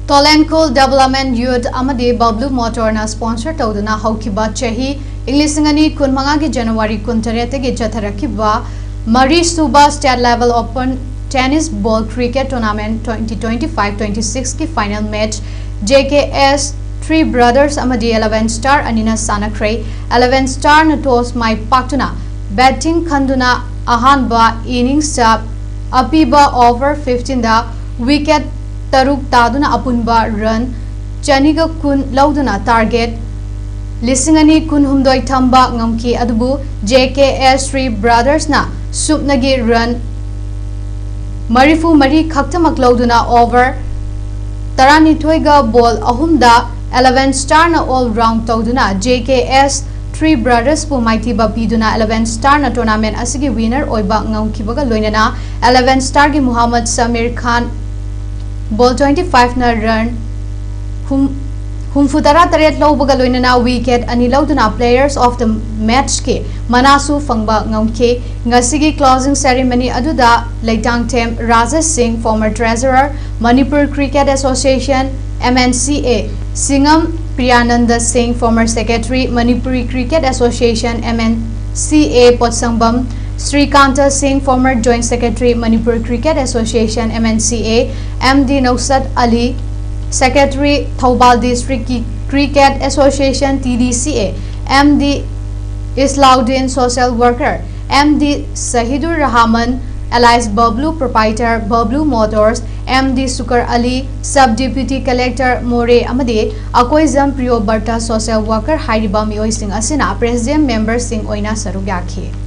Tolenkul Development Youth Amadi Bablu Motor na sponsor tawduna haukiba chahi Inglisingani kunmanga ki January kuntarete ki jatharakiba Mari Suba State Level Open Tennis Ball Cricket Tournament 2025-26 ki final match JKS 3 Brothers Amadi 11 Star Anina Sanakre 11 Star na toss mai paktuna batting khanduna ahanba innings sa apiba over 15 da wicket Taruk Taduna Apunba run Chaniga Kun Lauduna target Lisingani Kun Humdoi Tamba Ngamki Adubu JKS 3 Brothers na Supnagi run Marifu Mari Khaktamak Lauduna over Tarani Toiga ball Ahumda 11 Star na all round Tauduna JKS 3 Brothers pu maiti ba biduna 11 Star na tournament asigi winner oiba ngamkibaga loinana 11 Star gi Muhammad Samir Khan Ball 25 na run Humfutara taret laubaga loinana wicket ani lauduna players of the match ke manasu fangba ngamke ngasigi closing ceremony aduda Leitang Tem Rajesh Singh former treasurer Manipur Cricket Association MNCA Singham Priyananda Singh former secretary Manipuri Cricket Association MNCA Potsangbam Srikanta Singh, former Joint Secretary, Manipur Cricket Association, MNCA, MD Nausad Ali, Secretary, Thoubal District Cricket Association, TDCA, MD Islauddin, Social Worker, MD Sahidur Rahman, Alias Bablu, Proprietor, Bablu Motors, MD Sukar Ali, Sub-Deputy Collector, More Amade, Akoizam Priyo Barta, Social Worker, Hairibam Yoising Asina, President Member Singh Oina Sarugyaki.